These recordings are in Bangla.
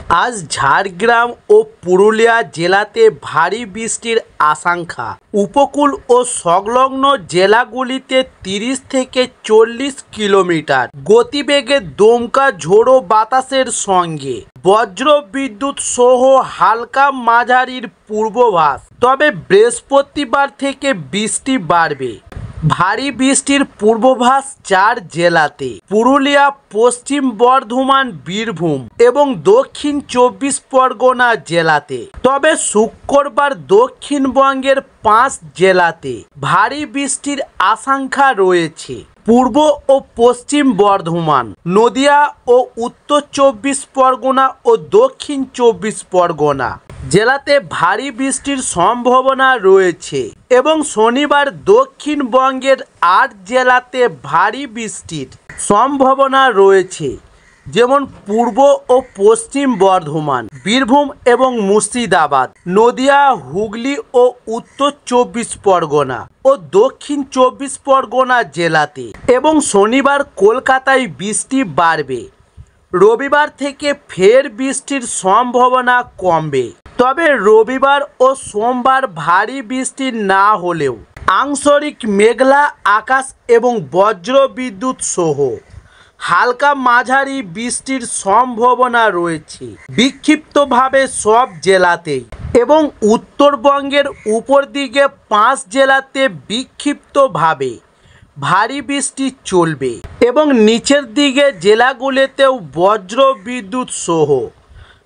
আজ ঝাড়গ্রাম ও পুরুলিয়া জেলাতে ভারী বৃষ্টির আশঙ্কা। উপকূল ও সংলগ্ন জেলাগুলিতে 30 থেকে 40 কিলোমিটার গতিবেগে দমকা ঝোড়ো বাতাসের সঙ্গে বজ্র বিদ্যুৎ সহ হালকা মাঝারির পূর্বাভাস। তবে বৃহস্পতিবার থেকে বৃষ্টি বাড়বে। ভারী বৃষ্টির পূর্বাভাস 4 জেলাতে: পুরুলিয়া, পশ্চিম বর্ধমান, বীরভূম এবং দক্ষিণ 24 পরগনা জেলাতে। তবে শুক্রবার দক্ষিণবঙ্গের 5 জেলাতে ভারী বৃষ্টির আশঙ্কা রয়েছে। পূর্ব ও পশ্চিম বর্ধমান, নদিয়া ও উত্তর 24 পরগনা ও দক্ষিণ 24 পরগনা জেলাতে ভারী বৃষ্টির সম্ভাবনা রয়েছে এবং শনিবার দক্ষিণবঙ্গের 8 জেলাতে ভারী বৃষ্টির সম্ভাবনা রয়েছে, যেমন পূর্ব ও পশ্চিম বর্ধমান, বীরভূম এবং মুর্শিদাবাদ, নদিয়া, হুগলি ও উত্তর 24 পরগনা ও দক্ষিণ 24 পরগনা জেলাতে। এবং শনিবার কলকাতায় বৃষ্টি বাড়বে। রবিবার থেকে ফের বৃষ্টির সম্ভাবনা কমবে। তবে রবিবার ও সোমবার ভারী বৃষ্টি না হলেও আংশিক মেঘলা আকাশ এবং বজ্র বিদ্যুৎ সহ হালকা মাঝারি বৃষ্টির সম্ভাবনা রয়েছে বিক্ষিপ্তভাবে সব জেলাতেই। এবং উত্তরবঙ্গের উপর দিকে 5 জেলাতে বিক্ষিপ্তভাবে ভারী বৃষ্টি চলবে এবং নিচের দিকে জেলাগুলিতেও বজ্র বিদ্যুৎ সহ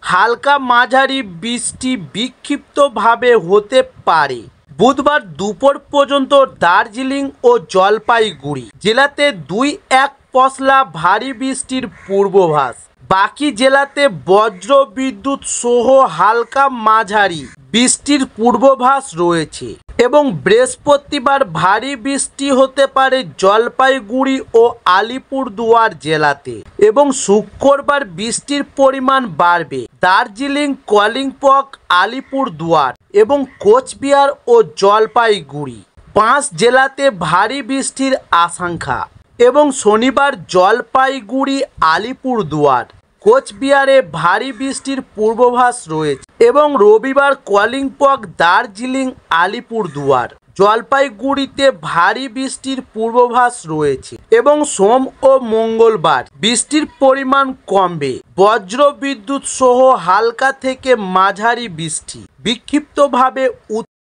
হালকা মাঝারি বৃষ্টি বিক্ষিপ্তভাবে হতে পারে। বুধবার দুপুর পর্যন্ত দার্জিলিং ও জলপাইগুড়ি জেলাতে 2-1 পশলা ভারী বৃষ্টির পূর্বাভাস। বাকি জেলাতে বজ্র বিদ্যুৎ সহ হালকা মাঝারি বৃষ্টির পূর্বাভাস রয়েছে। এবং বৃহস্পতিবার ভারী বৃষ্টি হতে পারে জলপাইগুড়ি ও আলিপুরদুয়ার জেলাতে। এবং শুক্রবার বৃষ্টির পরিমাণ বাড়বে দার্জিলিং, কালিম্পং, আলিপুরদুয়ার এবং কোচবিহার ও জলপাইগুড়ি 5 জেলাতে ভারী বৃষ্টির আশঙ্কা। এবং শনিবার জলপাইগুড়ি, আলিপুরদুয়ার, কোচবিহারে ভারী বৃষ্টির পূর্বাভাস রয়েছে। এবং রবিবার কালিম্পং, দার্জিলিং, আলিপুরদুয়ার, জলপাইগুড়িতে ভারী বৃষ্টির পূর্বাভাস রয়েছে। এবং সোম ও মঙ্গলবার বৃষ্টির পরিমাণ কমবে। বজ্র বিদ্যুৎ সহ হালকা থেকে মাঝারি বৃষ্টি বিক্ষিপ্তভাবে